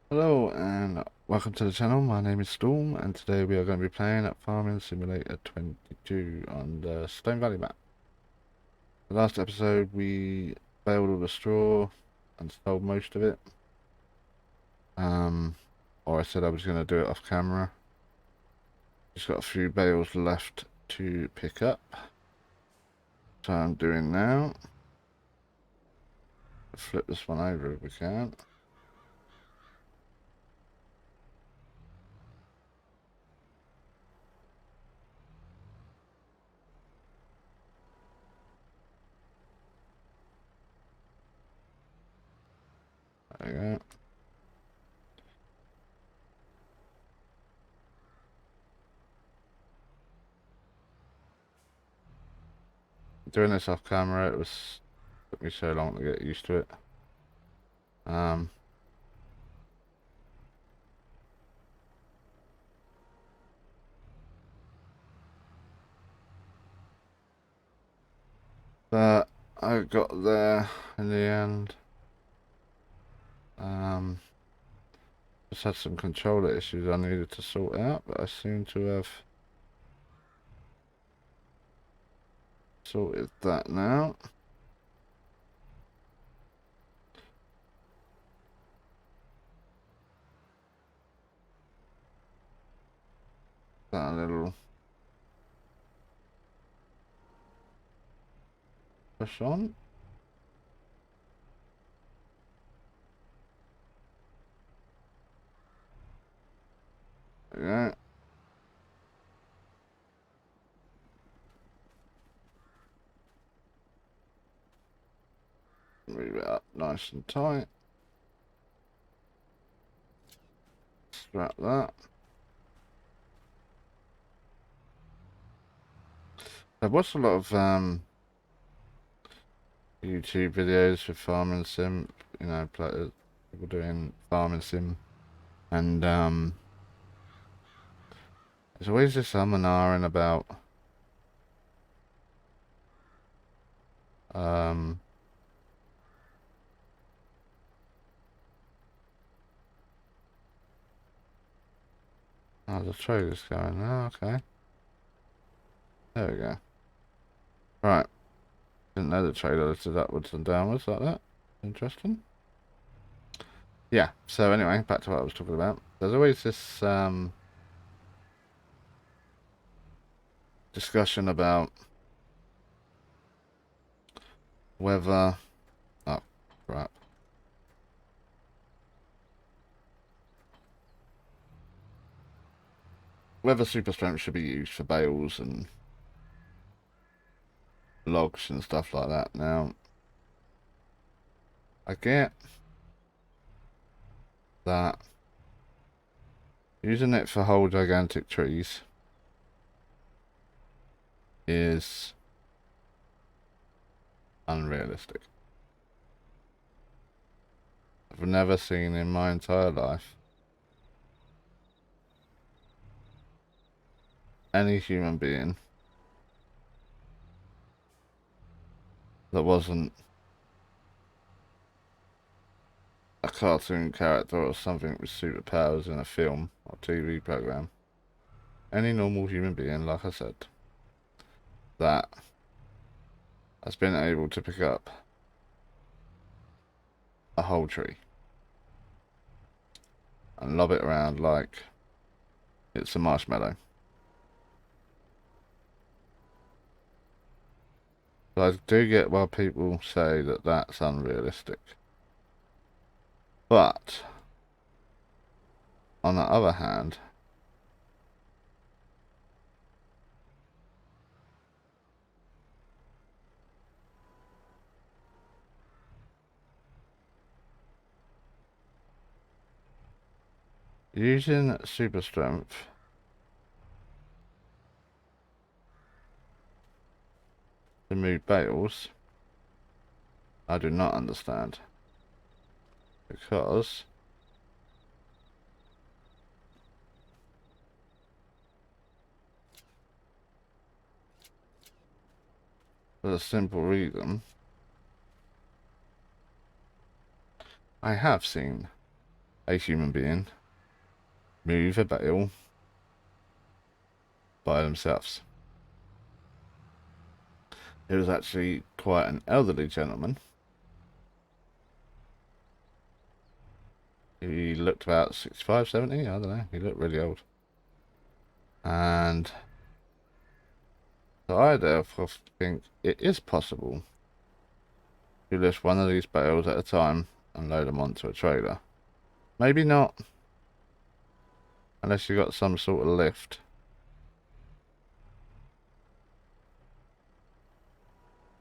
Hello and welcome to the channel. My name is Storm and today we are going to be playing at Farming Simulator 22 on the Stone Valley map. The last episode we baled all the straw and sold most of it. Or I said I was going to do it off camera. Just got a few bales left to pick up. So I'm doing now. Flip this one over if we can. There we go. Doing this off camera, took me so long to get used to it. But I got there in the end. Just had some controller issues I needed to sort out, but I seem to have sorted that now. That little push on. Yeah. Move it up nice and tight. Strap that. I've watched a lot of YouTube videos for farming sim, you know, people doing farming sim, and there's always this and ahhing about um oh, the trailer's going now. Okay, there we go. Right, didn't know the trailer listed upwards and downwards like that. Interesting. Yeah, so anyway, back to what I was talking about. There's always this discussion about whether... Oh, crap. Whether super strength should be used for bales and logs and stuff like that. Now, I get that using it for whole gigantic trees is unrealistic. I've never seen in my entire life any human being that wasn't a cartoon character or something with superpowers in a film or TV program. Any normal human being, like I said, that has been able to pick up a whole tree and lob it around like it's a marshmallow. So I do get why people say that that's unrealistic. But, on the other hand, using super strength to move bales, I do not understand. Because for the simple reason, I have seen a human being move a bale by themselves. It was actually quite an elderly gentleman. He looked about 65, 70, I don't know. He looked really old. And so I therefore think it is possible to lift one of these bales at a time and load them onto a trailer. Maybe not, unless you've got some sort of lift.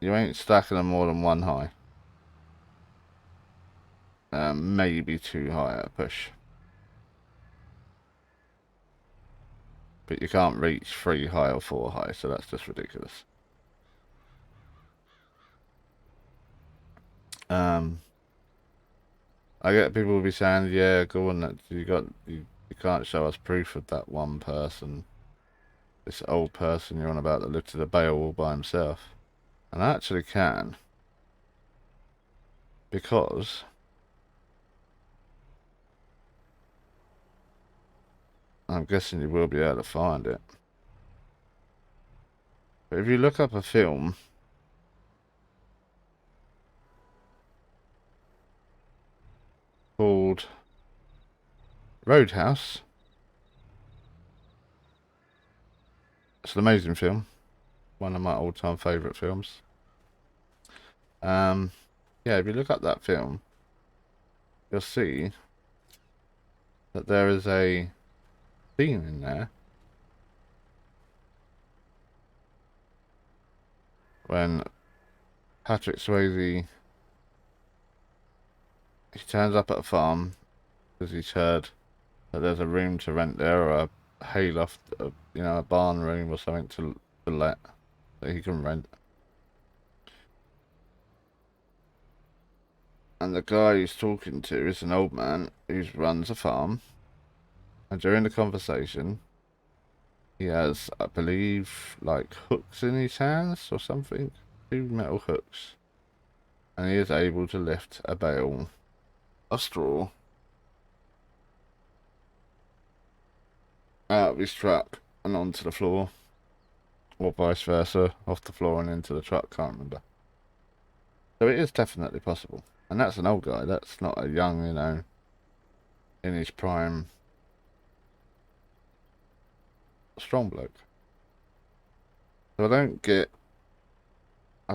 You ain't stacking them more than one high. Maybe two high at a push. But you can't reach 3 high or 4 high, so that's just ridiculous. I get people will be saying, yeah, go on, that you can't show us proof of that one person, this old person you're on about that lifted a bale all by himself. And I actually can, because I'm guessing you will be able to find it. But if you look up a film called Roadhouse, it's an amazing film, one of my all-time favourite films. Yeah, if you look up that film, you'll see that there is a scene in there when Patrick Swayze, he turns up at a farm because he's heard that there's a room to rent there, or a hayloft, you know, a barn room or something to let that he can rent. And the guy he's talking to is an old man who runs a farm. And during the conversation, he has, I believe, like hooks in his hands or something. 2 metal hooks. And he is able to lift a bale of straw out of his truck and onto the floor. Or vice versa, off the floor and into the truck, can't remember. So it is definitely possible. And that's an old guy, that's not a young, you know, in his prime, strong bloke. So I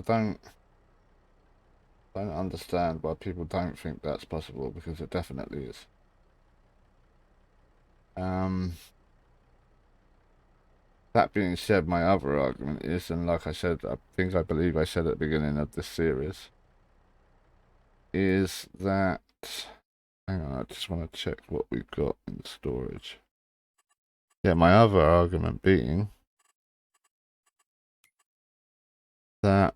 don't understand why people don't think that's possible, because it definitely is. That being said, my other argument is, and like I said, I believe I said at the beginning of this series, is that, hang on, I just want to check what we've got in storage. Yeah, my other argument being that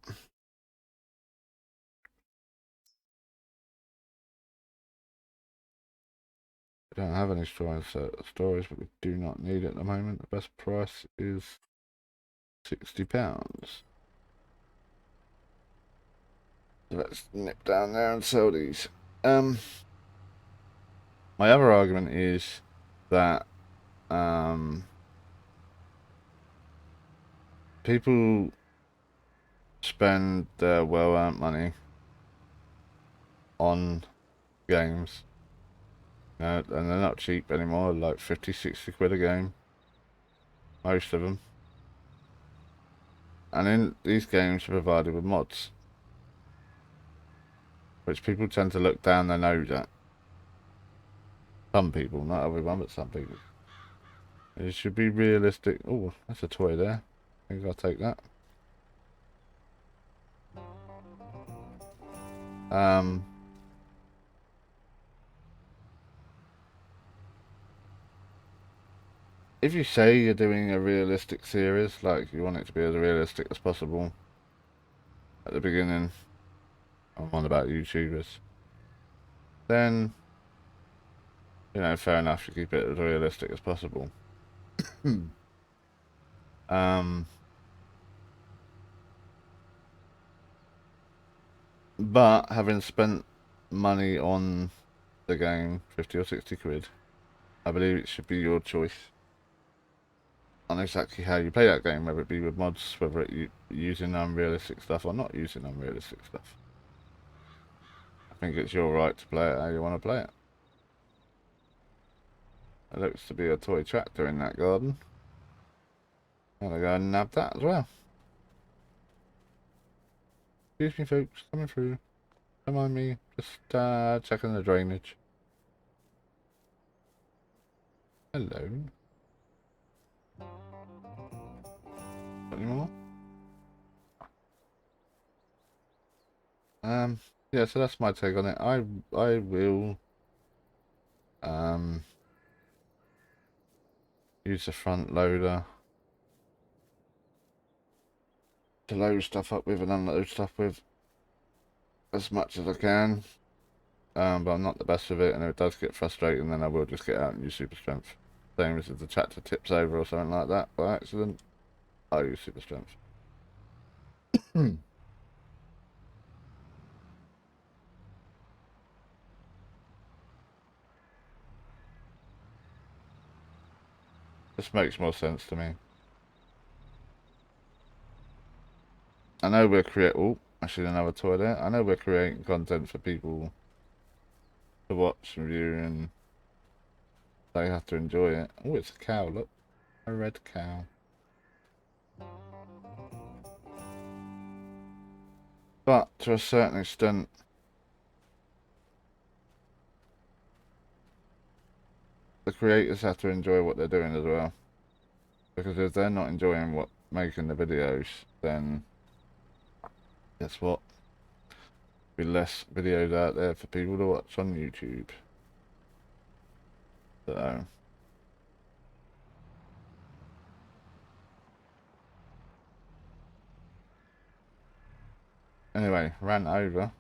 we don't have any storage, but we do not need it at the moment. The best price is £60. So let's nip down there and sell these. My other argument is that people spend their well-earned money on games, you know, and they're not cheap anymore, like 50, 60 quid a game, most of them. And in these games are provided with mods, which people tend to look down their nose at. Some people, not everyone, but some people. It should be realistic. Oh, that's a toy there. I think I'll take that. If you say you're doing a realistic series, like you want it to be as realistic as possible at the beginning, I'm on about YouTubers, then, you know, fair enough, you keep it as realistic as possible. But having spent money on the game, 50 or 60 quid. I believe it should be your choice on exactly how you play that game, whether it be with mods, whether it using unrealistic stuff or not using unrealistic stuff. I think it's your right to play it how you want to play it. There looks to be a toy tractor in that garden. I'm gonna go and nab that as well. Excuse me, folks, coming through. Don't mind me, just checking the drainage. Hello. Any more? Yeah, so that's my take on it. I will use the front loader to load stuff up with and unload stuff with as much as I can. But I'm not the best with it, and if it does get frustrating, then I will just get out and use super strength. Same as if the tractor tips over or something like that by accident, I'll use super strength. This makes more sense to me. I know we're creating. Oh, actually, another toy there. I know we're creating content for people to watch and view, and they have to enjoy it. Oh, it's a cow. Look, a red cow. But to a certain extent, the creators have to enjoy what they're doing as well. Because if they're not enjoying what making the videos, then guess what? There'll be less videos out there for people to watch on YouTube. So anyway, ran over.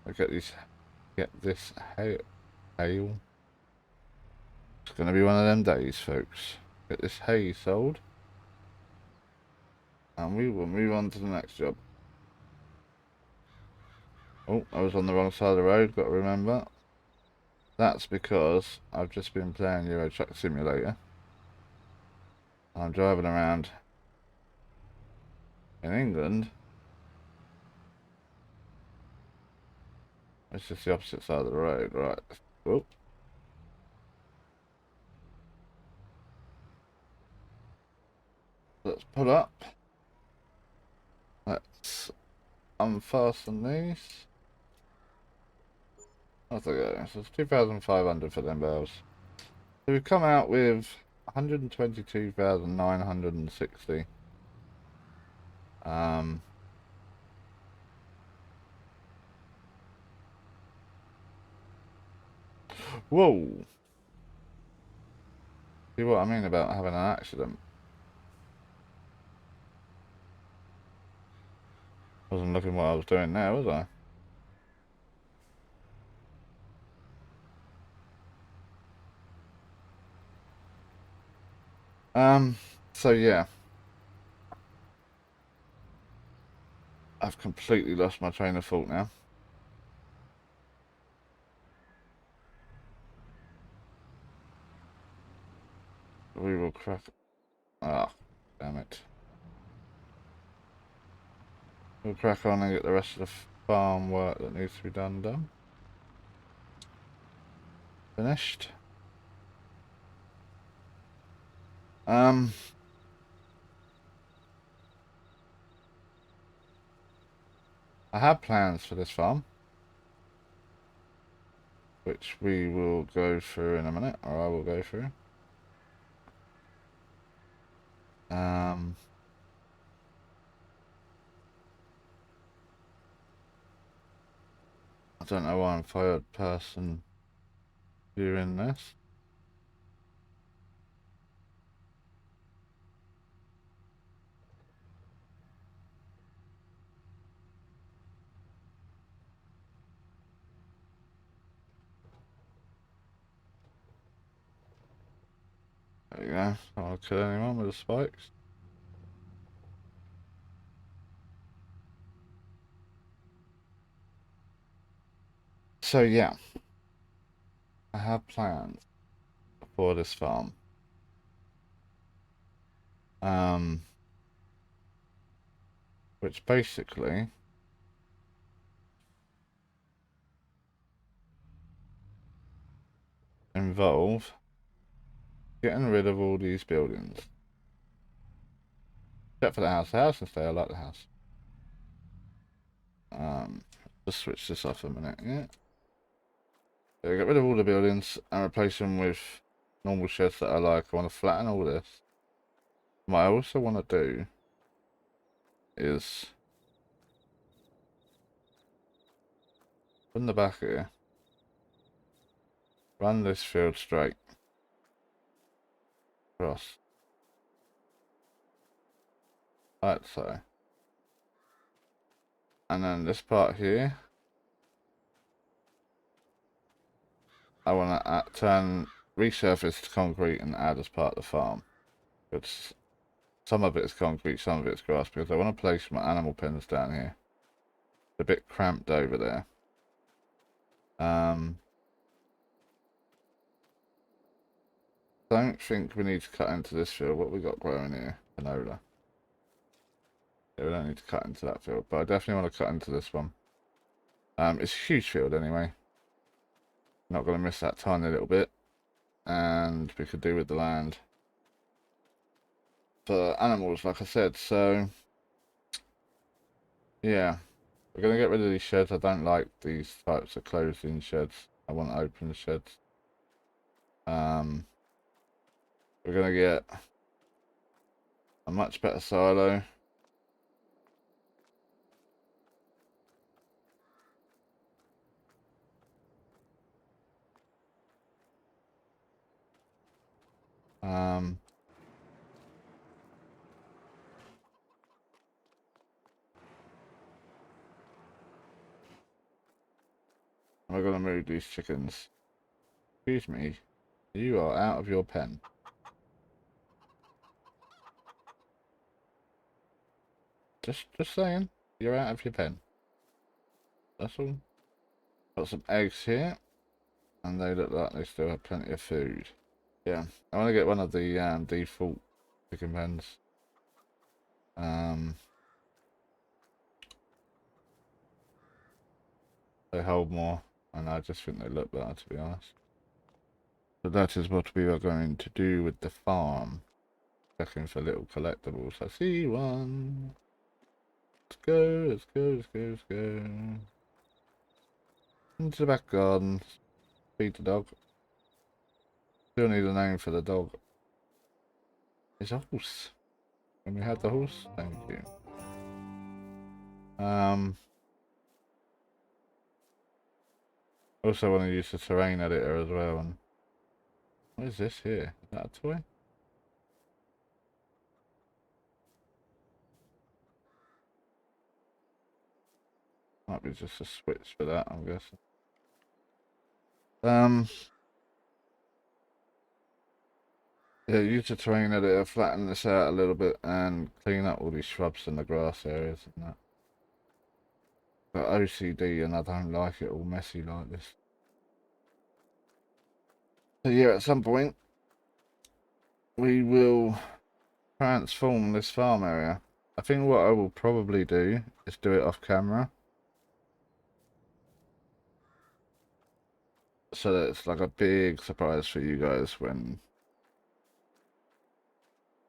I get this hail. It's gonna be one of them days, folks. Get this hay sold, and we will move on to the next job. Oh, I was on the wrong side of the road, got to remember. That's because I've just been playing Euro Truck Simulator. I'm driving around in England. It's just the opposite side of the road, right? Oh. Let's pull up. Let's unfasten these. Off they go. So it's 2,500 for them bells. So we've come out with 122,960. Whoa! See what I mean about having an accident? Wasn't looking what I was doing there, was I? So yeah. I've completely lost my train of thought now. We will crack. Ah, damn it. We'll crack on and get the rest of the farm work that needs to be done. Finished. I have plans for this farm, which we will go through in a minute, or I will go through. I don't know why I'm third person viewing this. There you go. I won't kill anyone with the spikes. So yeah. I have plans for this farm. Which basically involve getting rid of all these buildings. Except for the house. The house can stay. I like the house. Just switch this off a minute. Yeah. So get rid of all the buildings and replace them with normal sheds that I like. I want to flatten all this. What I also want to do is from the back here, run this field straight across, like so. And then this part here, I want to turn resurface to concrete and add as part of the farm. It's some of it is concrete, some of it's grass, because I want to place my animal pens down here. It's a bit cramped over there. Don't think we need to cut into this field. What we got growing here? Canola. Yeah, we don't need to cut into that field, but I definitely want to cut into this one. It's a huge field anyway. Not going to miss that tiny little bit. And we could do with the land for animals, like I said. So, yeah. We're going to get rid of these sheds. I don't like these types of closed-in sheds. I want open sheds. We're going to get a much better silo. We're going to move these chickens. Excuse me. You are out of your pen. Just saying. You're out of your pen. That's all. Got some eggs here. And they look like they still have plenty of food. Yeah. I want to get one of the default chicken pens. They hold more. And I just think they look better, to be honest. So that is what we are going to do with the farm. Checking for little collectibles. I see one. Let's go, let's go, let's go, let's go. Into the back garden. Feed the dog. Still need a name for the dog. It's a horse. When we had the horse, thank you. Also want to use the terrain editor as well. And what is this here? Is that a toy? Might be just a switch for that, I'm guessing. Yeah, use the terrain editor, flatten this out a little bit, and clean up all these shrubs and the grass areas and that. Got OCD and I don't like it all messy like this. So yeah, at some point, we will transform this farm area. I think what I will probably do is do it off camera. So that it's like a big surprise for you guys when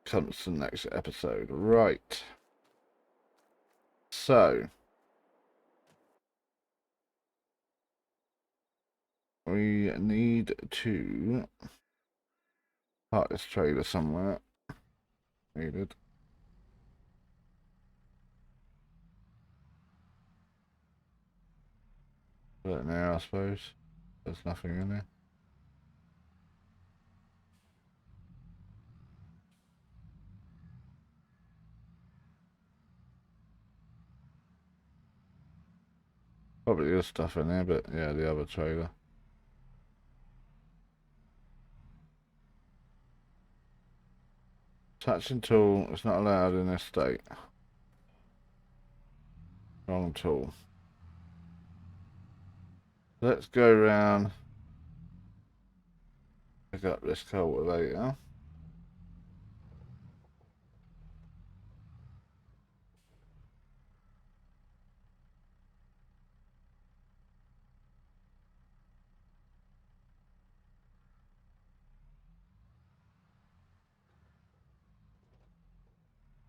it comes to the next episode. Right. So we need to park this trailer somewhere. Needed. Put it in there, I suppose. There's nothing in there. Probably there's stuff in there, but yeah, the other trailer. Touching tool is not allowed in this state. Wrong tool. Let's go around pick up this cultivator.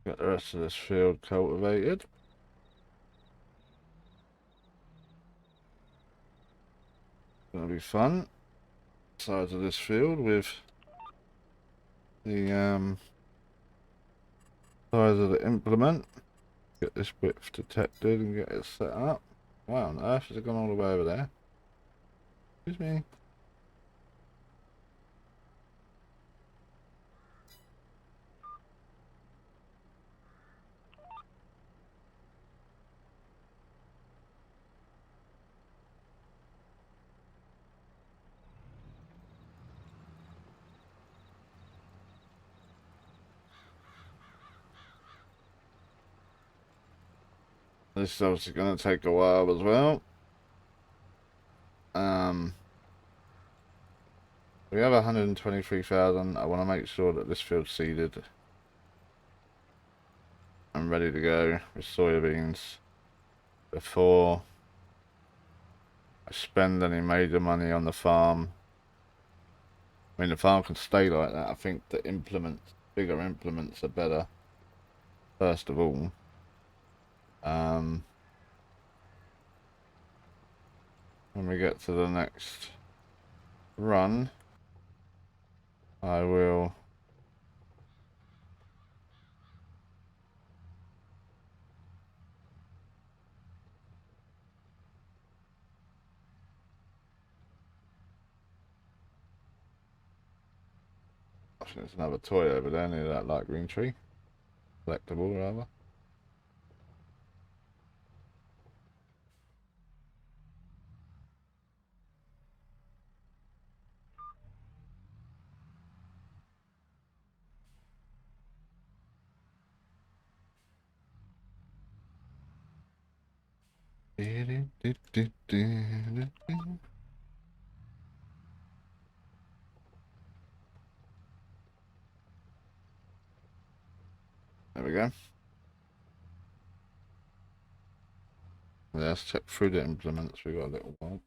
Get the rest of this field cultivated. Gonna be fun. Size of this field with the size of the implement. Get this width detected and get it set up. Wow, on earth has it gone all the way over there? Excuse me. This is obviously going to take a while as well. We have 123,000. I want to make sure that this field's seeded. I'm ready to go with soybeans before I spend any major money on the farm. I mean, the farm can stay like that. I think the implements, bigger implements are better, first of all. When we get to the next run, I will I think there's another toy over there near that light green tree. Collectible, rather. There we go. Let's check through the implements. We got a little while.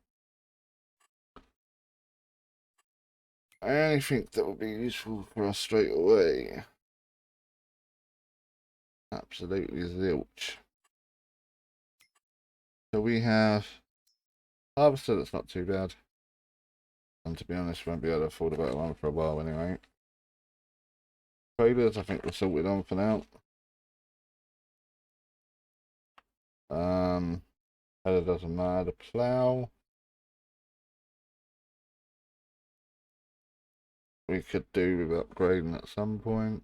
Anything that would be useful for us straight away? Absolutely zilch. So we have harvester. That's not too bad. And to be honest, won't be able to afford a better one for a while anyway. Traders, I think we're sorted on for now. Header doesn't matter. Plough. We could do with upgrading at some point.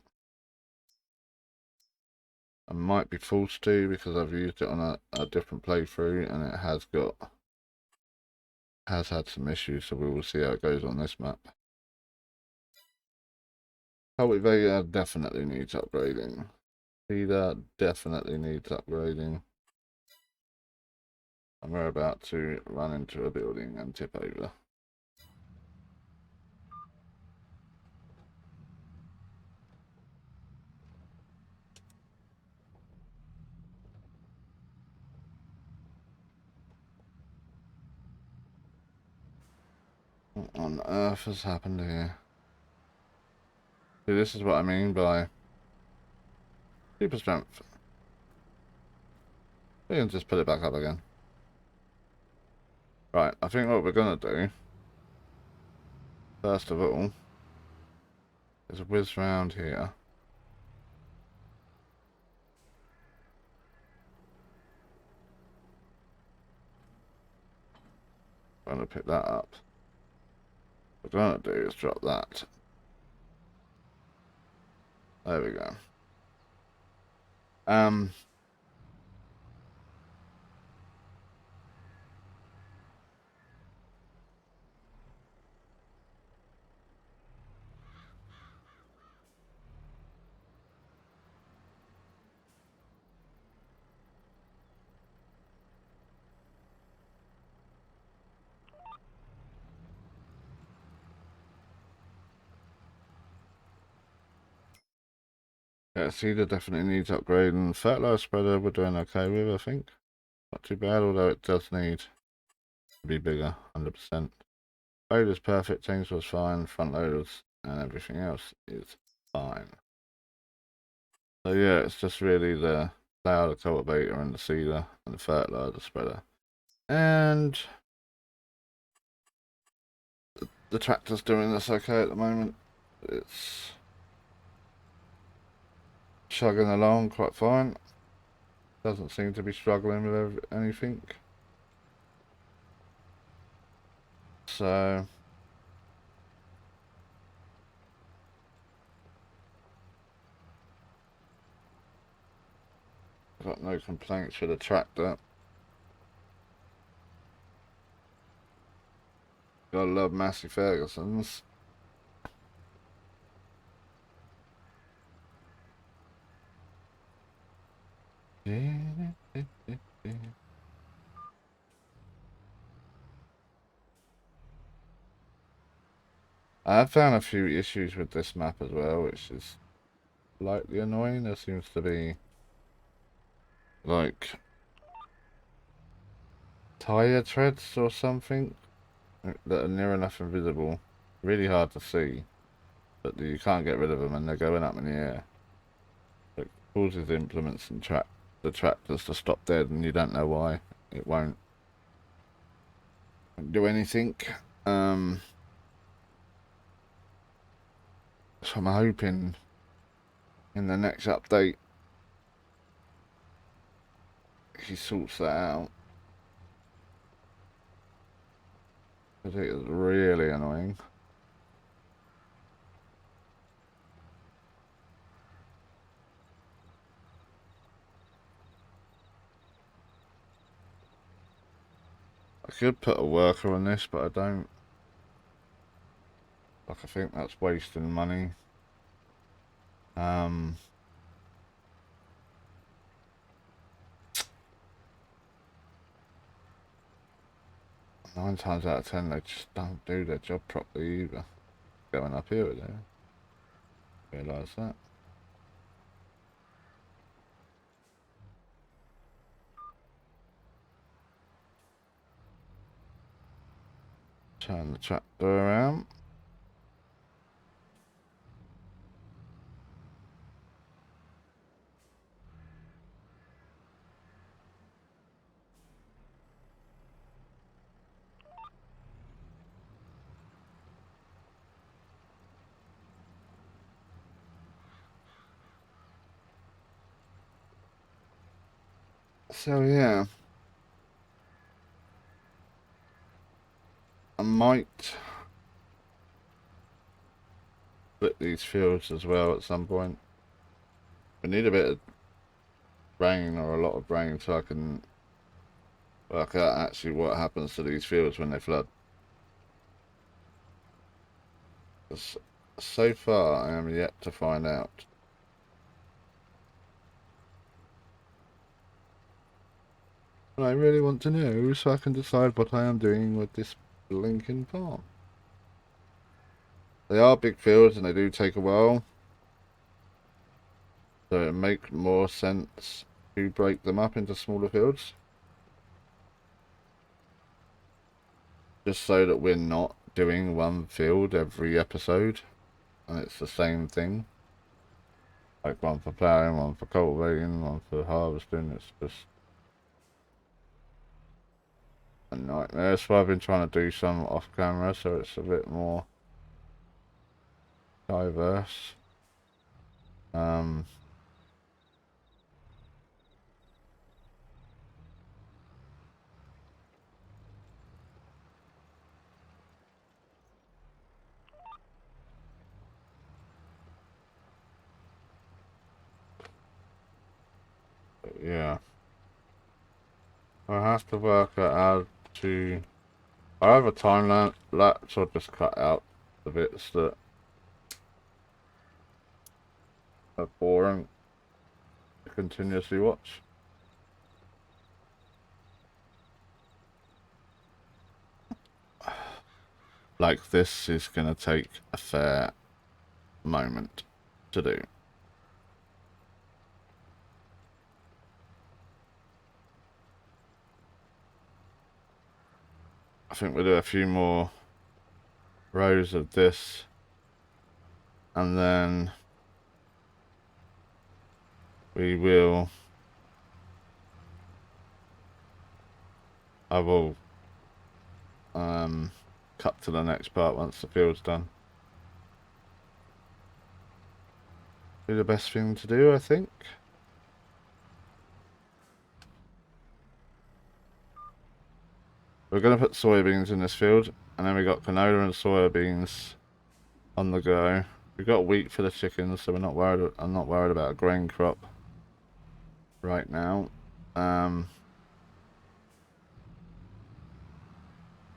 I might be forced to because I've used it on a different playthrough and it has had some issues, so we will see how it goes on this map. Cultivator definitely needs upgrading. Feeder definitely needs upgrading. And we're about to run into a building and tip over. What on earth has happened here? See, this is what I mean by super strength. We can just put it back up again. Right, I think what we're gonna do, first of all, is whiz round here. I'm gonna pick that up. What we're gonna do is drop that. There we go. Yeah, seeder definitely needs upgrading. Fertilizer spreader we're doing okay with, I think. Not too bad, although it does need to be bigger, 100%. Loader's perfect, chainsaw's fine, front loaders and everything else is fine. So yeah, it's just really the plough, the cultivator and the seeder and the fertilizer spreader. And the tractor's doing this okay at the moment. It's chugging along quite fine. Doesn't seem to be struggling with anything. So I've got no complaints for the tractor. Gotta love Massey Ferguson's. I've found a few issues with this map as well, which is slightly annoying. There seems to be like tire treads or something that are near enough invisible. Really hard to see, but you can't get rid of them and they're going up in the air. It causes the implements and the tractors to stop dead and you don't know why. It won't do anything. So I'm hoping in the next update he sorts that out. Because it is really annoying. I could put a worker on this, but I don't. Like, I think that's wasting money. 9 times out of 10 they just don't do their job properly either. Going up here with it. Realise that. Turn the tractor around. So yeah, I might split these fields as well at some point. We need a bit of rain or a lot of rain so I can work out actually what happens to these fields when they flood. Because so far I am yet to find out. But I really want to know so I can decide what I am doing with this blinking farm. They are big fields and they do take a while. So it makes more sense to break them up into smaller fields. Just so that we're not doing one field every episode. And it's the same thing. Like one for ploughing, one for cultivating, one for harvesting. It's just a nightmare. That's why I've been trying to do some off camera so it's a bit more diverse. But yeah. I have to work out how to. I have a time lapse, I'll just cut out the bits that are boring to continuously watch. Like this is going to take a fair moment to do. I think we'll do a few more rows of this, and then we will, I will cut to the next part once the field's done. Be the best thing to do, I think. We're going to put soybeans in this field, and then we got canola and soybeans on the go. We've got wheat for the chickens, so we're not worried. I'm not worried about a grain crop right now. But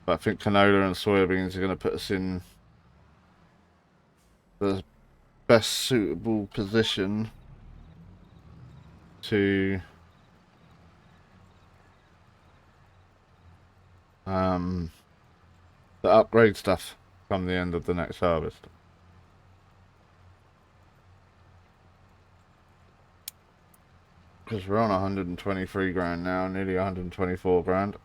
I think canola and soybeans are going to put us in the best suitable position to the upgrade stuff come the end of the next harvest. Because we're on 123 grand now, nearly 124 grand.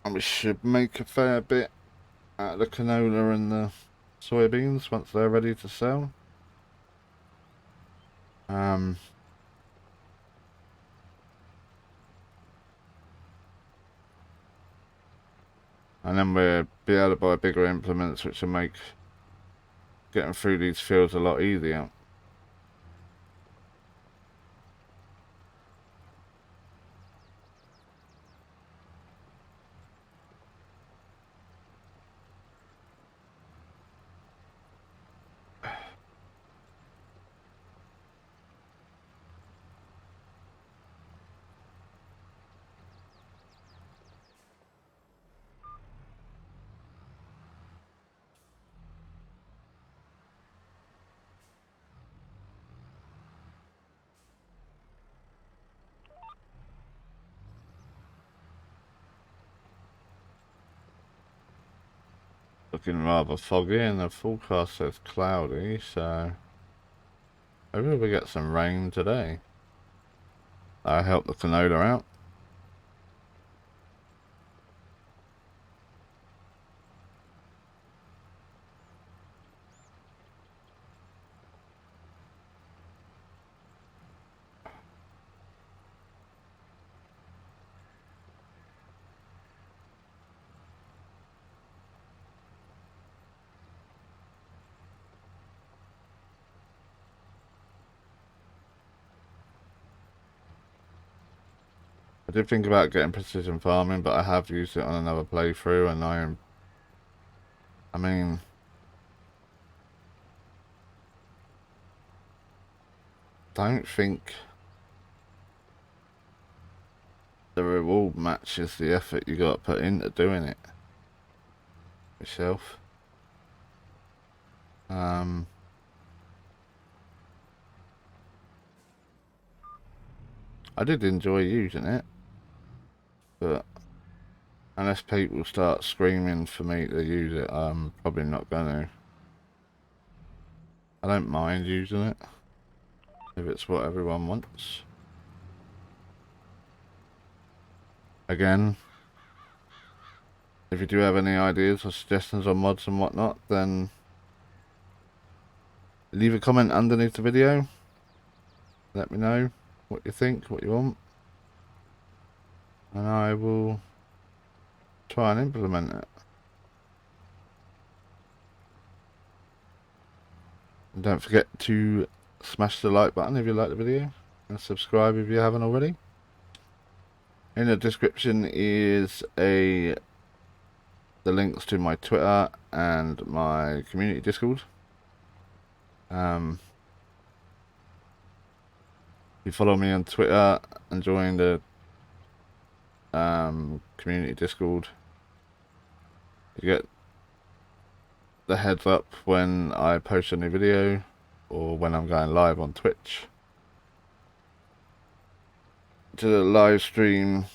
And we should make a fair bit out of the canola and the soybeans once they're ready to sell. And then we'll be able to buy bigger implements, which will make getting through these fields a lot easier. Looking rather foggy, and the forecast says cloudy, so maybe we get some rain today. That'll help the canola out. I did think about getting precision farming, but I have used it on another playthrough, and I mean, don't think the reward matches the effort you got to put into doing it yourself. I did enjoy using it, but unless people start screaming for me to use it, I'm probably not gonna. I don't mind using it if it's what everyone wants. Again, if you do have any ideas or suggestions on mods and whatnot, then leave a comment underneath the video. Let me know what you think, what you want, and I will try and implement it. And don't forget to smash the like button if you like the video, and subscribe if you haven't already. In the description is the links to my Twitter and my community Discord. If you follow me on Twitter and join the community Discord, you get the heads up when I post a new video or when I'm going live on Twitch. To the live stream,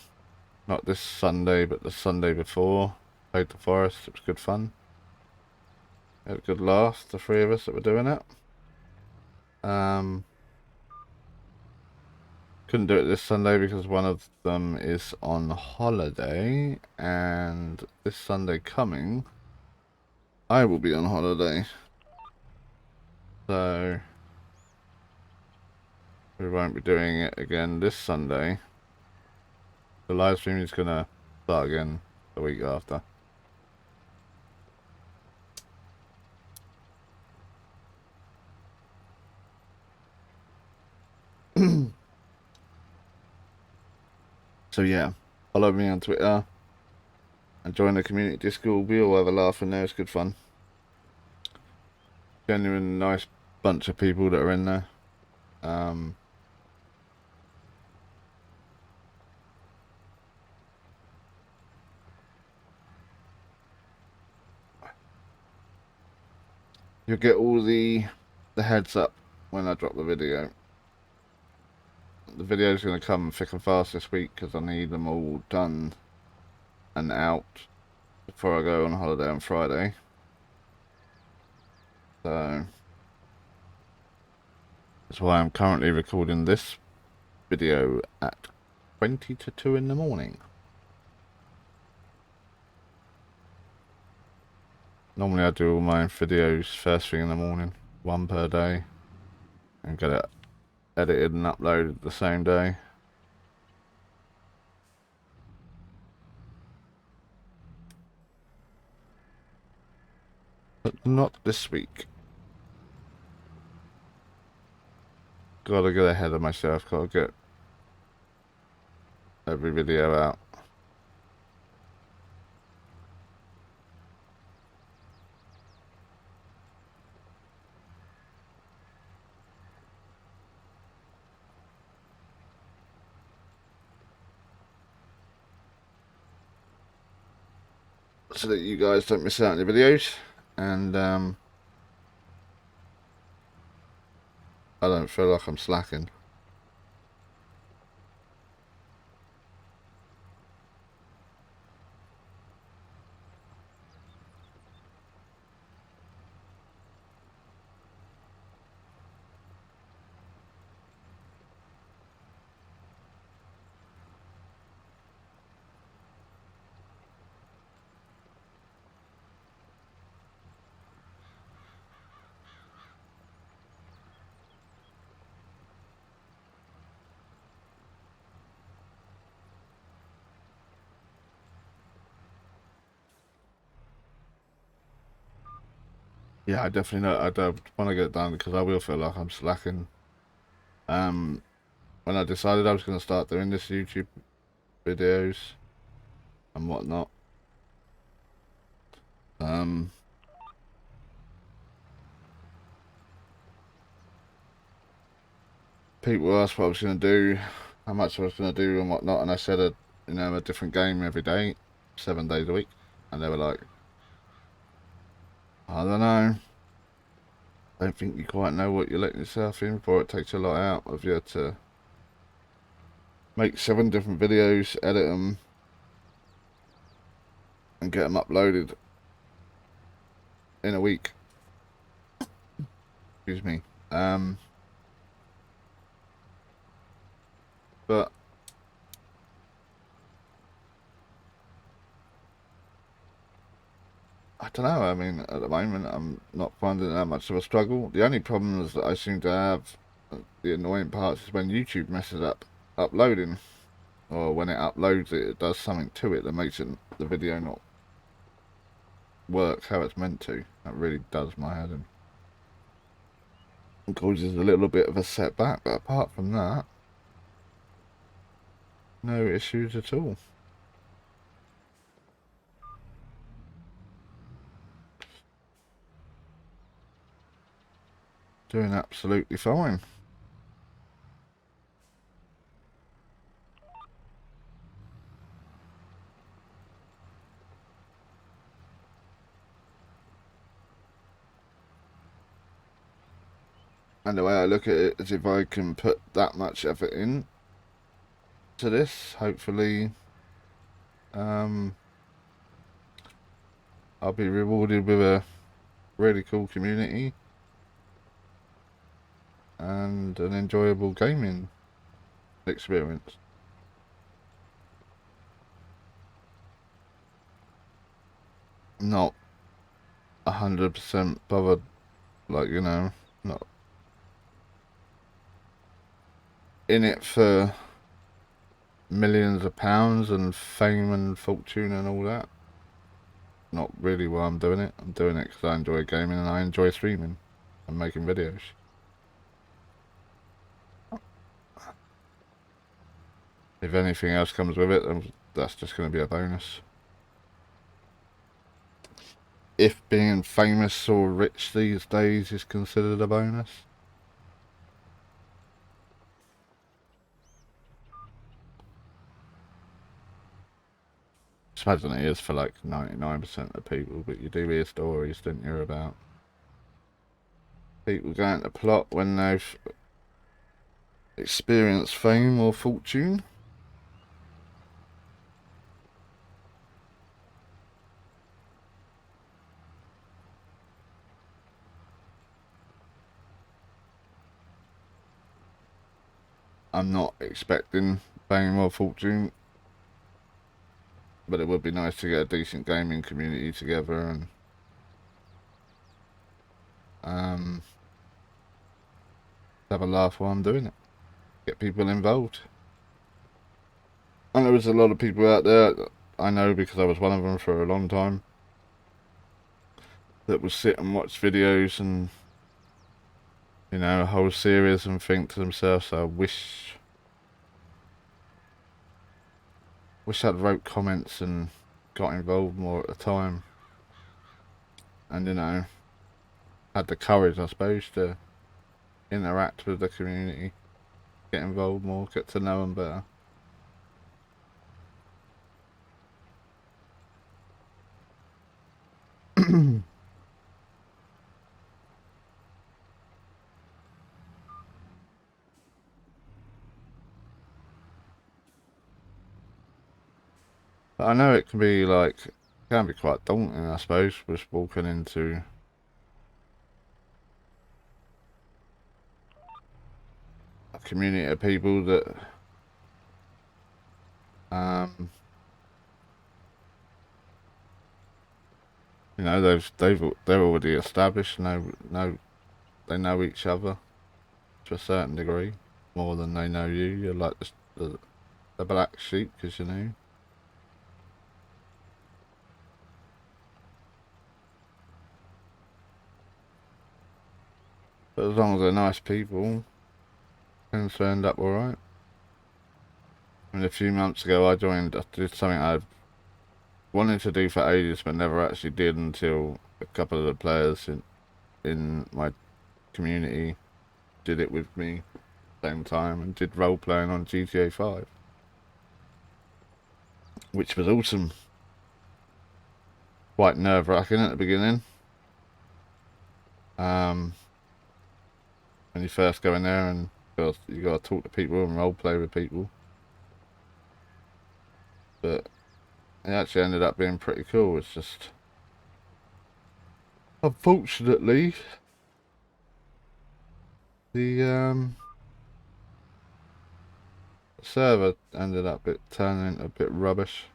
not this Sunday, but the Sunday before, played the forest. It was good fun. Had a good laugh, the three of us that were doing it. Could couldn't do it this Sunday because one of them is on holiday, and this Sunday coming, I will be on holiday. So we won't be doing it again this Sunday. The live stream is gonna start again the week after. So yeah, follow me on Twitter and join the community Discord. We all have a laugh in there. It's good fun. Genuine nice bunch of people that are in there. You'll get all the heads up when I drop the video. The video's going to come thick and fast this week because I need them all done and out before I go on holiday on Friday. So that's why I'm currently recording this video at 20 to 2 in the morning. Normally I do all my videos first thing in the morning, one per day, and get it edited and uploaded the same day. But not this week. Gotta get ahead of myself, gotta get every video out. So that you guys don't miss out on the videos, and I don't feel like I'm slacking. Yeah, I definitely know. I don't want to get it done because I will feel like I'm slacking. When I decided I was going to start doing this YouTube videos and whatnot, people asked what I was going to do, how much I was going to do and whatnot, and I said a different game every day, 7 days a week, and they were like, I don't know. I don't think you quite know what you're letting yourself in for. It takes a lot out of you to make 7 different videos, edit them, and get them uploaded in a week. Excuse me. But I don't know. I mean, at the moment, I'm not finding it that much of a struggle. The only problems that I seem to have, the annoying parts, is when YouTube messes up uploading, or when it uploads it, it does something to it that makes the video not work how it's meant to. That really does my head in. It causes a little bit of a setback, but apart from that, no issues at all. Doing absolutely fine. And the way I look at it is if I can put that much effort in to this, hopefully I'll be rewarded with a really cool community and an enjoyable gaming experience. Not 100% bothered, like, you know, not in it for millions of pounds and fame and fortune and all that. Not really why I'm doing it. I'm doing it because I enjoy gaming and I enjoy streaming and making videos. If anything else comes with it, then that's just going to be a bonus. If being famous or rich these days is considered a bonus. I imagine it is for like 99% of people, but you do hear stories, don't you, about people going to plot when they've experienced fame or fortune. I'm not expecting fame or fortune, but it would be nice to get a decent gaming community together and have a laugh while I'm doing it. Get people involved. And there was a lot of people out there, I know because I was one of them for a long time, that would sit and watch videos and, you know, a whole series and think to themselves, I wish I'd wrote comments and got involved more at the time. And, you know, had the courage, I suppose, to interact with the community, get involved more, get to know them better. But I know it can be like, can be quite daunting, I suppose, just walking into a community of people that you know, they're already established, they know each other to a certain degree, more than they know you. You're like the black sheep, because you know. But as long as they're nice people, things will end up alright. I mean, a few months ago I did something I've wanted to do for ages but never actually did until a couple of the players in my community did it with me at the same time and did role playing on GTA 5. Which was awesome. Quite nerve wracking at the beginning. When you first go in there and you got to talk to people and role play with people. But it actually ended up being pretty cool. It's just, unfortunately, the server ended up turning into a bit rubbish.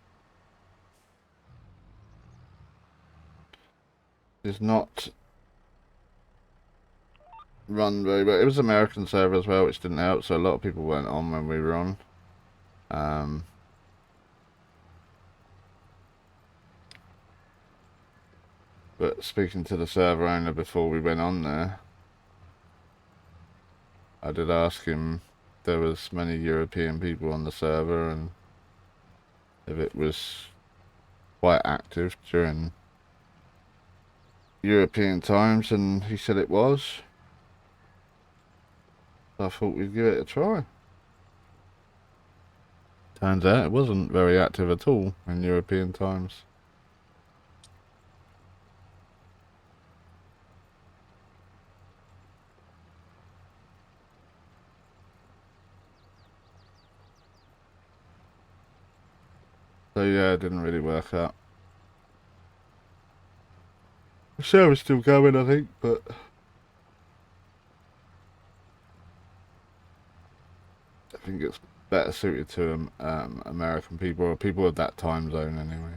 It's not run very well. It was American server as well, which didn't help. So a lot of people weren't on when we were on. But speaking to the server owner before we went on there, I did ask him if there was many European people on the server and if it was quite active during European times, and he said it was. So I thought we'd give it a try. Turns out it wasn't very active at all in European times. So yeah, it didn't really work out. The server's still going, I think, but I think it's better suited to American people or people of that time zone anyway.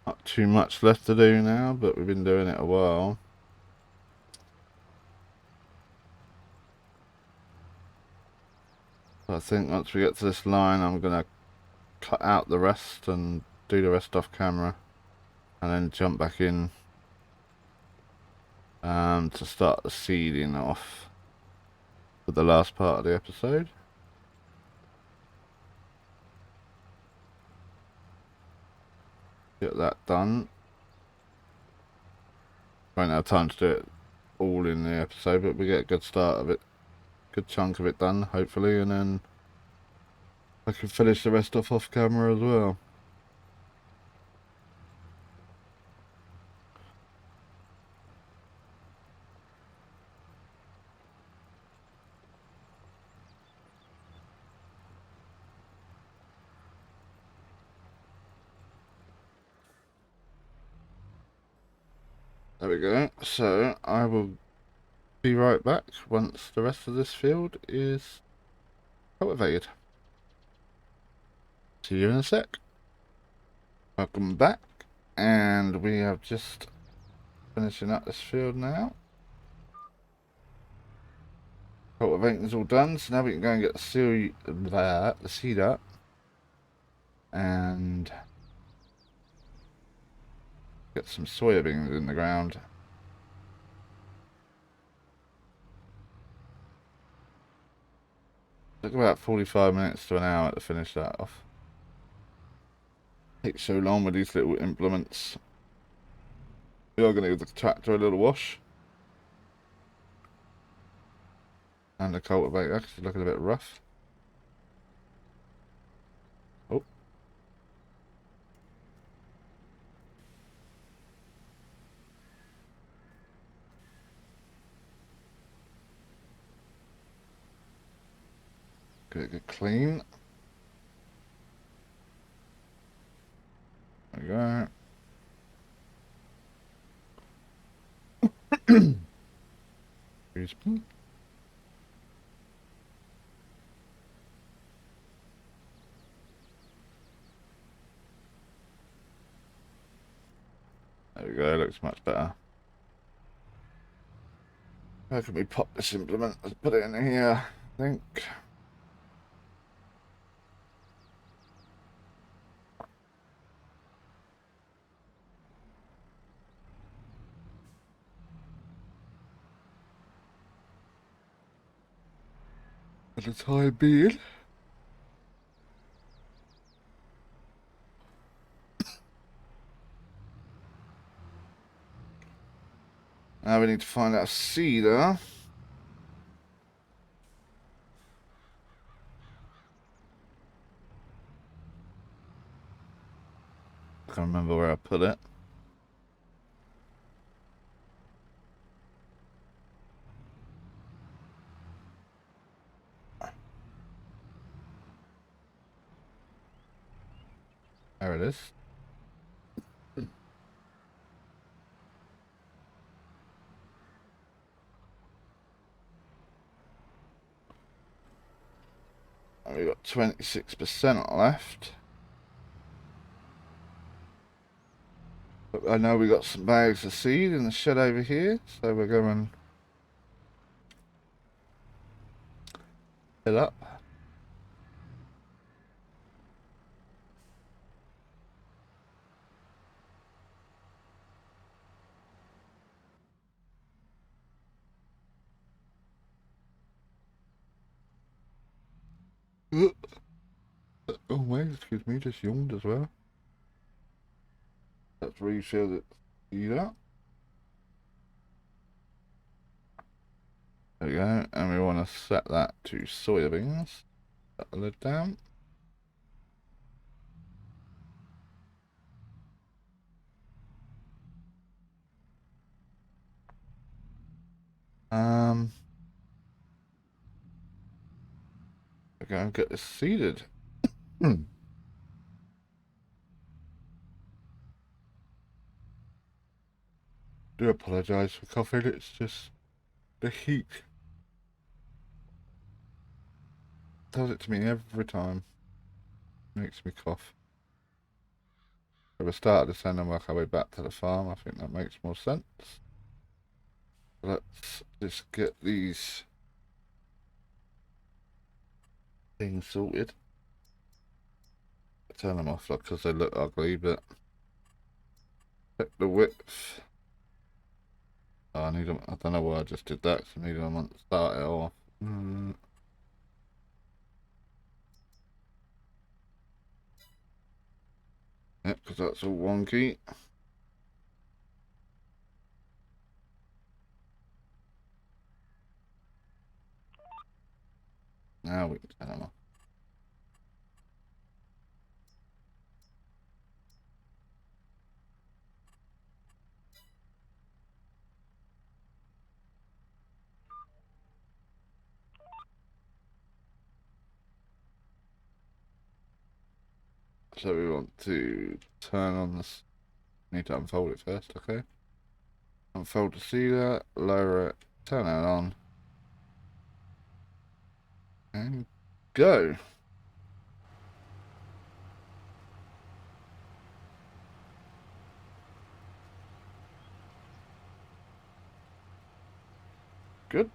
Not too much left to do now, but we've been doing it a while. So I think once we get to this line, I'm gonna cut out the rest and do the rest off camera, and then jump back in to start the seeding off for the last part of the episode. Get that done. Won't have time to do it all in the episode, but we get a good start of it, good chunk of it done, hopefully, and then I can finish the rest off camera as well. There we go. So I will be right back once the rest of this field is cultivated. See you in a sec. Welcome back, and we have just finishing up this field now. Cultivating's all done, so now we can go and get the seed up, and get some soybeans in the ground. Took about 45 minutes to an hour to finish that off. Takes so long with these little implements. We are going to give the tractor a little wash. And the cultivator, because it's looking a bit rough. Oh. Get clean. There we go. Excuse me. There we go, looks much better. How can we pop this implement? Let's put it in here, I think. For the time being. Now we need to find out seeder. I can't remember where I put it. There it is. And we've got 26% left. But I know we got some bags of seed in the shed over here, so we're going to fill up. Oh wait, excuse me, just yawned as well. Let's refill it. See that? There we go, and we want to set that to soybeans. Set the lid down. go and get this seeded. Do apologise for coughing, it's just the heat. Does it to me every time. Makes me cough. So we started this end and work our way back to the farm. I think that makes more sense. Let's just get these things sorted. Turn them off because they look ugly, but check the width. Oh, I need them. I don't know why I just did that. So I need them to start it off. Yep, because that's all wonky. Now we can turn them off. So we want to turn on this. Need to unfold it first, okay? Unfold the sealer, lower it, turn it on, and go. Good.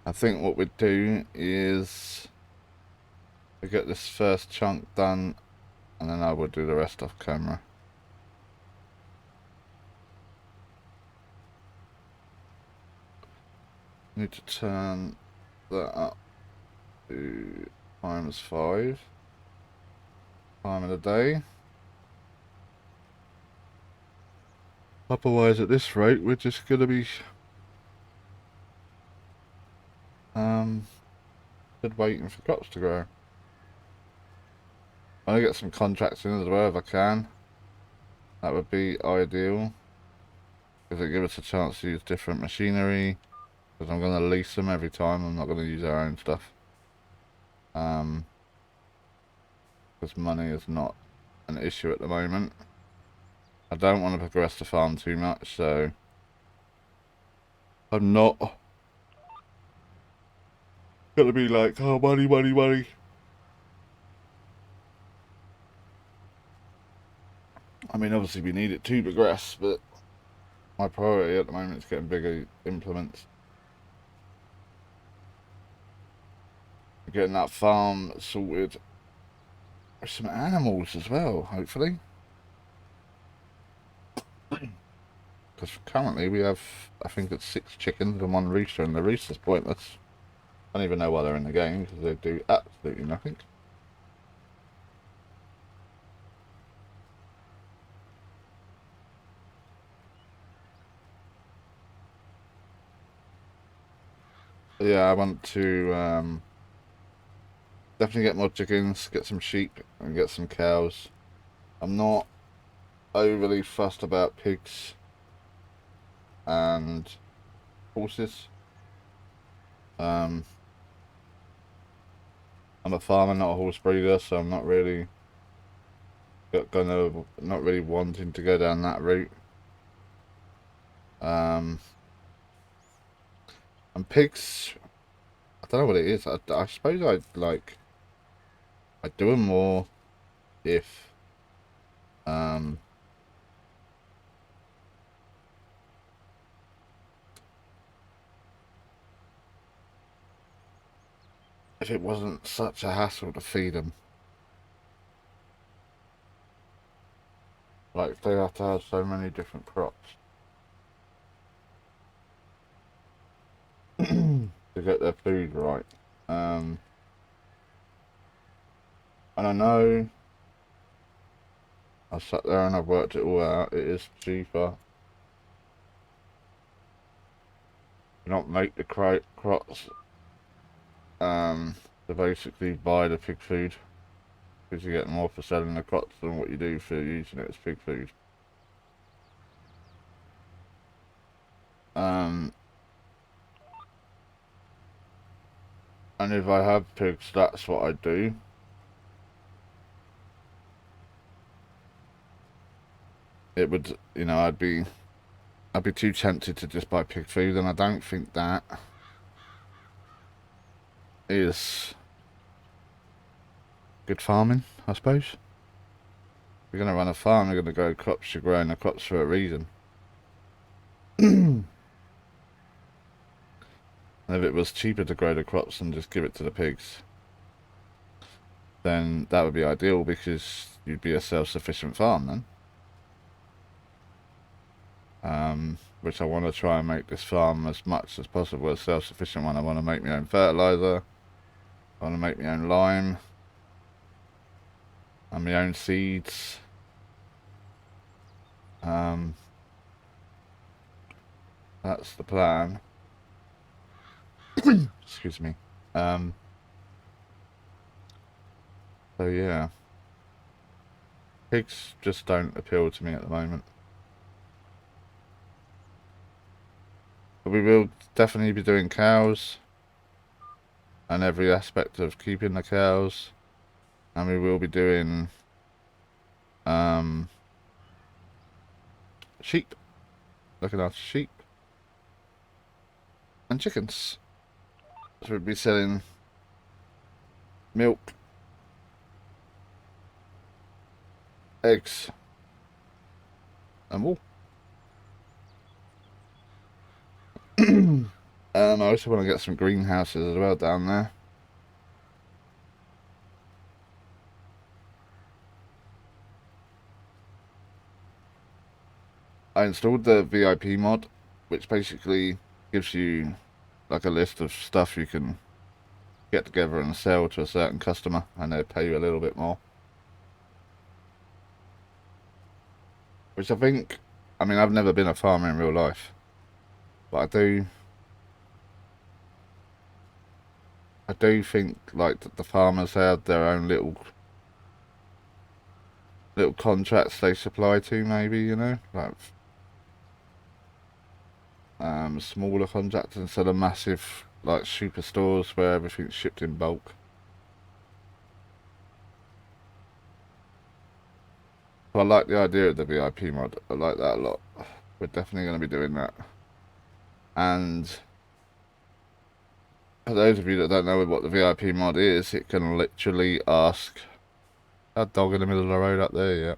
I think what we'd do is we get this first chunk done, and then I will do the rest off camera. Need to turn that up to ×5 time of the day. Otherwise, at this rate, we're just gonna be waiting for crops to grow. I want to get some contracts in as well if I can. That would be ideal, because it gives us a chance to use different machinery. Because I'm going to lease them every time. I'm not going to use our own stuff. Because money is not an issue at the moment. I don't want to progress the farm too much, so I'm not going to be like, oh, money, money, money. I mean, obviously we need it to progress, but my priority at the moment is getting bigger implements. Getting that farm sorted with some animals as well, hopefully. Because currently we have, I think it's 6 chickens and 1 rooster, and the rooster's pointless. I don't even know why they're in the game, because they do absolutely nothing. But yeah, I want to definitely get more chickens, get some sheep, and get some cows. I'm not overly fussed about pigs and horses. I'm a farmer, not a horse breeder, so I'm not really not really wanting to go down that route. And pigs, I don't know what it is. I suppose I'd do them more if if it wasn't such a hassle to feed them. Like, they have to have so many different crops to get their food right. And I know I sat there and I've worked it all out. It is cheaper not make the crops. To basically buy the pig food, because you get more for selling the crops than what you do for using it as pig food. And if I have pigs, that's what I do. It would, you know, I'd be too tempted to just buy pig food, and I don't think that is good farming, I suppose. If you're going to run a farm, you're going to grow crops, you're growing the crops for a reason. And if it was cheaper to grow the crops and just give it to the pigs, then that would be ideal, because you'd be a self-sufficient farm then. Which I want to try and make this farm as much as possible a self-sufficient one. I want to make my own fertilizer, I want to make my own lime, and my own seeds. That's the plan. Excuse me. So yeah. Pigs just don't appeal to me at the moment. But we will definitely be doing cows, and every aspect of keeping the cows. And we will be doing sheep. Looking after sheep. And chickens. So we'll be selling milk, eggs, and wool. I also want to get some greenhouses as well down there. I installed the VIP mod, which basically gives you like a list of stuff you can get together and sell to a certain customer, and they pay you a little bit more. Which I think, I mean, I've never been a farmer in real life, but I do think like the farmers have their own little contracts they supply to, maybe, you know, like smaller contracts instead of massive like superstores where everything's shipped in bulk. So I like the idea of the VIP mod. I like that a lot. We're definitely going to be doing that. And for those of you that don't know what the VIP mod is, it can literally ask... That dog in the middle of the road up there, yeah.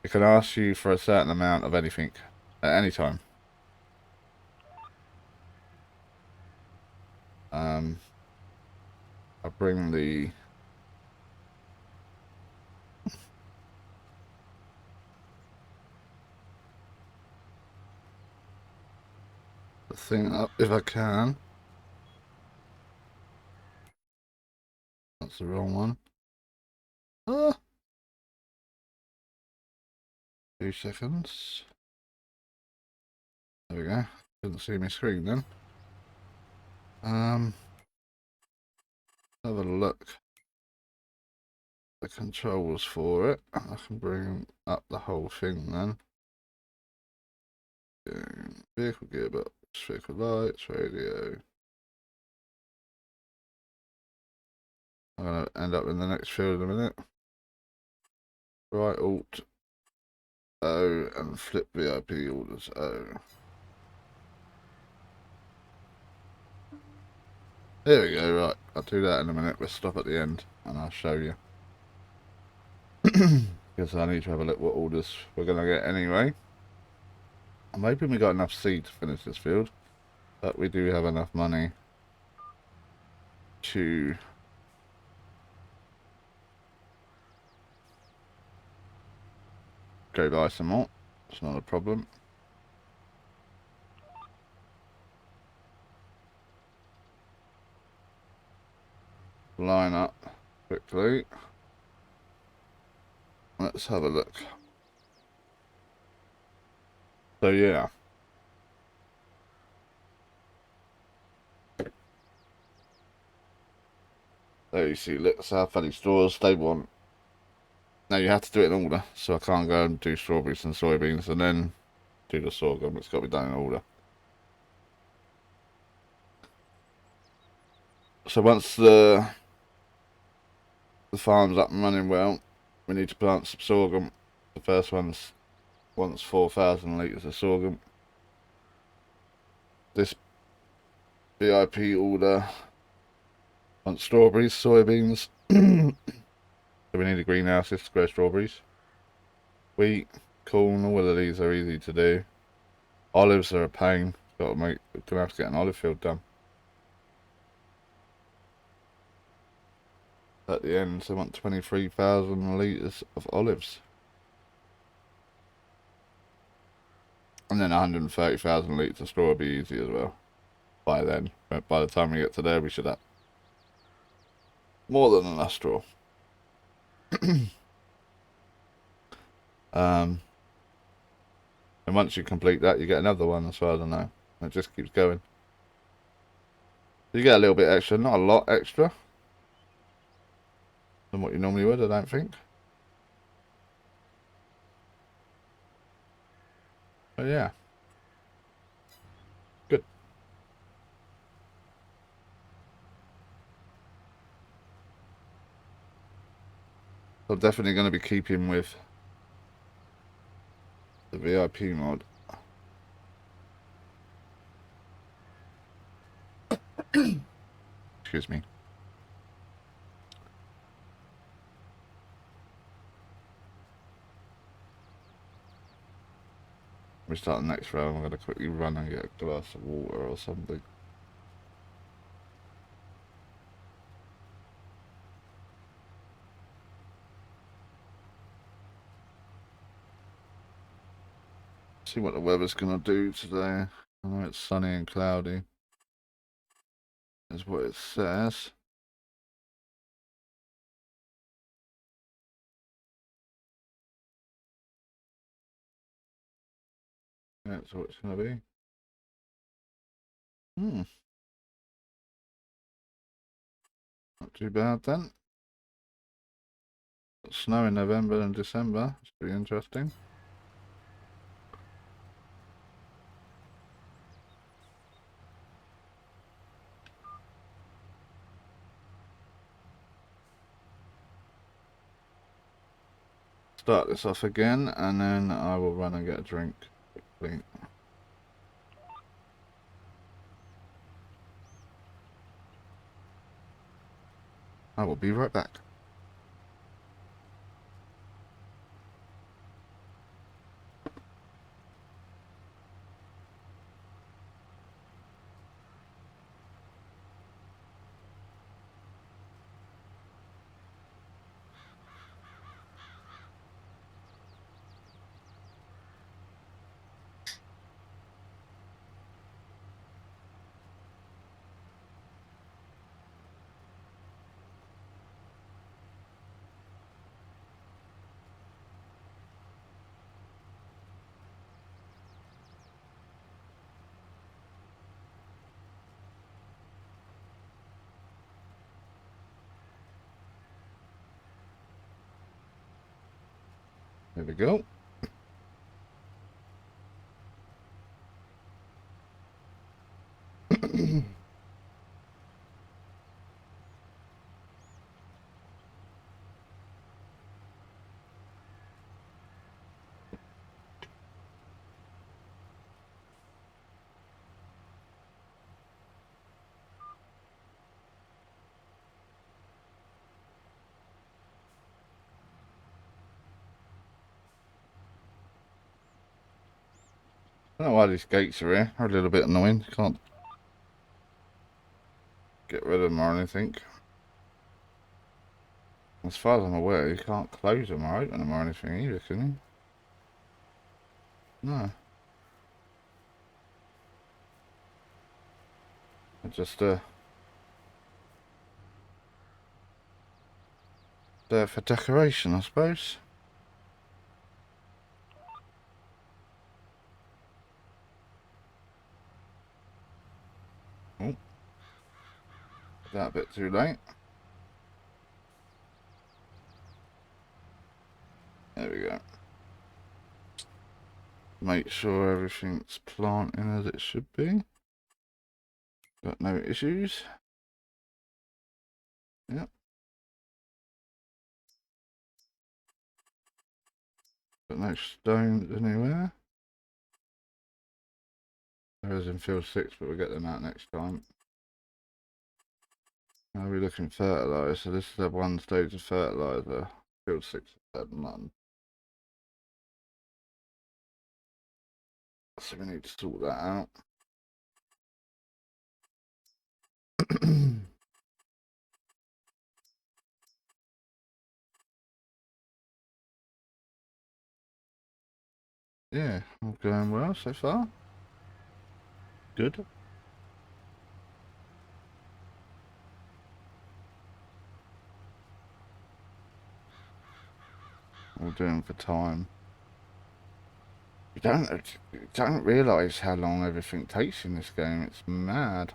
It can ask you for a certain amount of anything at any time. I'll bring the thing up if I can. That's the wrong one. Ah. 2 seconds. There we go. Couldn't see my screen then. Have a look. The controls for it. I can bring up the whole thing then. Vehicle gearbox, vehicle lights, radio. I'm going to end up in the next field in a minute. Right, Alt O and flip VIP orders O. There we go, right. I'll do that in a minute. We'll stop at the end and I'll show you. Because I need to have a look what orders we're going to get anyway. I'm hoping we got enough seed to finish this field, but we do have enough money to go buy some more. It's not a problem. Line up quickly. Let's have a look. So yeah. There you see, look, South Valley stores, they want... Now you have to do it in order, so I can't go and do strawberries and soybeans and then do the sorghum. It's got to be done in order. So once the farm's up and running well, we need to plant some sorghum. The first one's wants 4,000 litres of sorghum. This VIP order wants strawberries, soybeans. So we need a greenhouse to grow strawberries. Wheat, corn, all of these are easy to do. Olives are a pain. We're gonna have to get an olive field done. At the end, so I want 23,000 litres of olives. And then 130,000 litres of straw will be easy as well. By then, but by the time we get to there, we should have more than enough straw. And once you complete that, you get another one as far as I know. It just keeps going. You get a little bit extra, not a lot extra than what you normally would, I don't think. But yeah. Good. I'm definitely going to be keeping with the VIP mod. Excuse me. We start the next round. I'm going to quickly run and get a glass of water or something. See what the weather's going to do today. I know it's sunny and cloudy. Is what it says. That's what it's going to be. Not too bad then. Snow in November and December. It's pretty interesting. Start this off again, and then I will run and get a drink quickly. I will be right back. There we go. I don't know why these gates are here. They're a little bit annoying. Can't get rid of them or anything. As far as I'm aware, you can't close them or open them or anything either, can you? No. They're just there for decoration, I suppose. Oh. That a bit too late. Make sure everything's planting as it should be. Got no issues. Yep. Got no stones anywhere. There is in field 6, but we'll get them out next time. How are we looking fertiliser? So this is the one stage of fertiliser. Field 6 has had none. So we need to sort that out. Yeah, all going well so far. Good. All doing for time. You don't realise how long everything takes in this game. It's mad.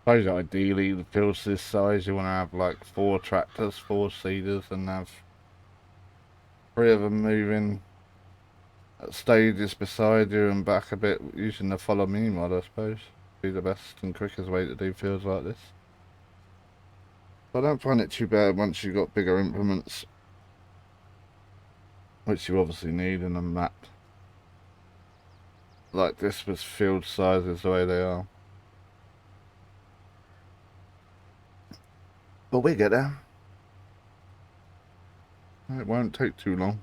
I suppose ideally the field's this size, you want to have like 4 tractors, 4 seeders, and have 3 of them moving at stages beside you and back a bit using the follow me mod, I suppose. Be the best and quickest way to do fields like this. But I don't find it too bad once you've got bigger implements, which you obviously need in a map like this with field sizes the way they are. But we get there. It won't take too long.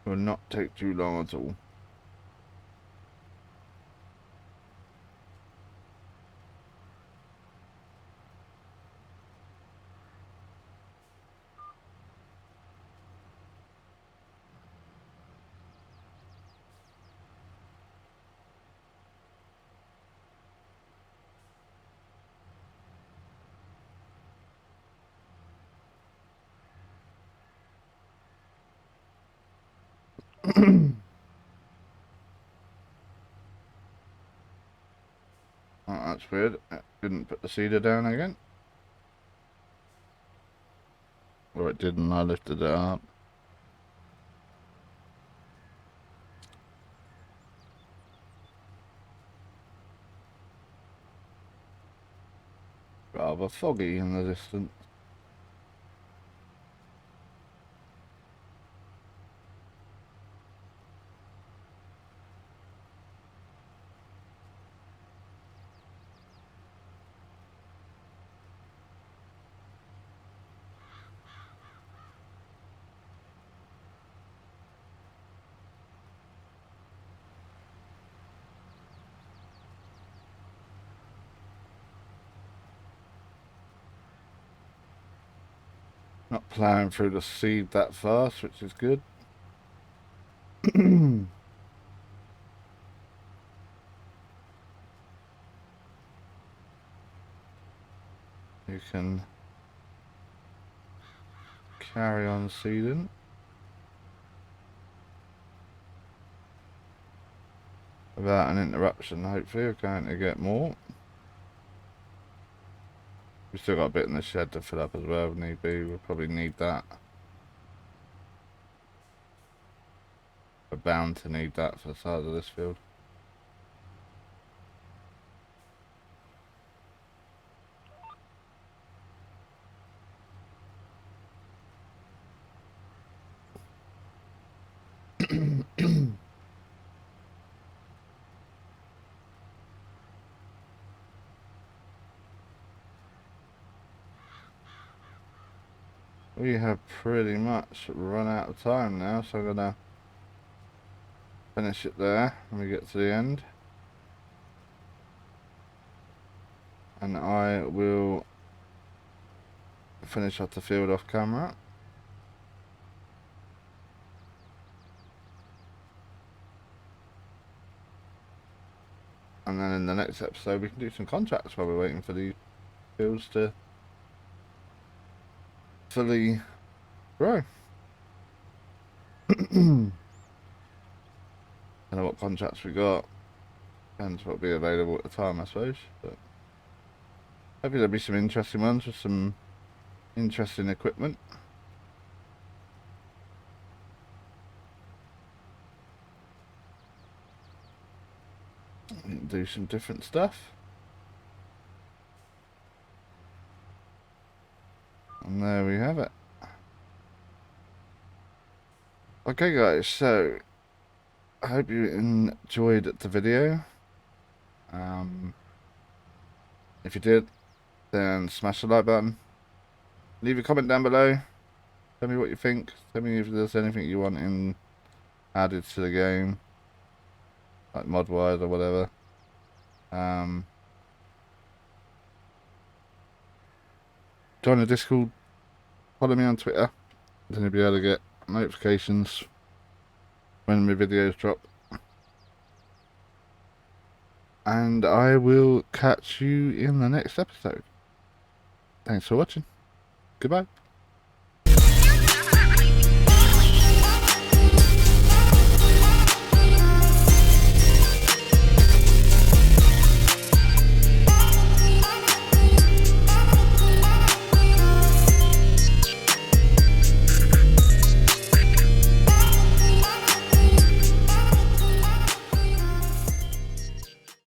Will not take too long at all. Oh, that's weird. I didn't put the seeder down again. Or it did and I lifted it up. Rather foggy in the distance. Not plowing through the seed that fast, which is good. You can carry on seeding. Without an interruption, hopefully we're going to get more. We've still got a bit in the shed to fill up as well if need be. We'll probably need that. We're bound to need that for the size of this field. We have pretty much run out of time now, so I'm gonna finish it there when we get to the end. and I will finish off the field off camera. And then in the next episode we can do some contracts while we're waiting for these fields to fully grow. I don't know what contracts we got. Depends what will be available at the time, I suppose. But hopefully there'll be some interesting ones with some interesting equipment. Do some different stuff. And there we have it. Okay guys, so I hope you enjoyed the video. If you did, then smash the like button. Leave a comment down below. Tell me what you think. Tell me if there's anything you want added to the game, like mod wise or whatever. Join the Discord. Follow me on Twitter. Then you'll be able to get notifications when my videos drop. And I will catch you in the next episode. Thanks for watching. Goodbye.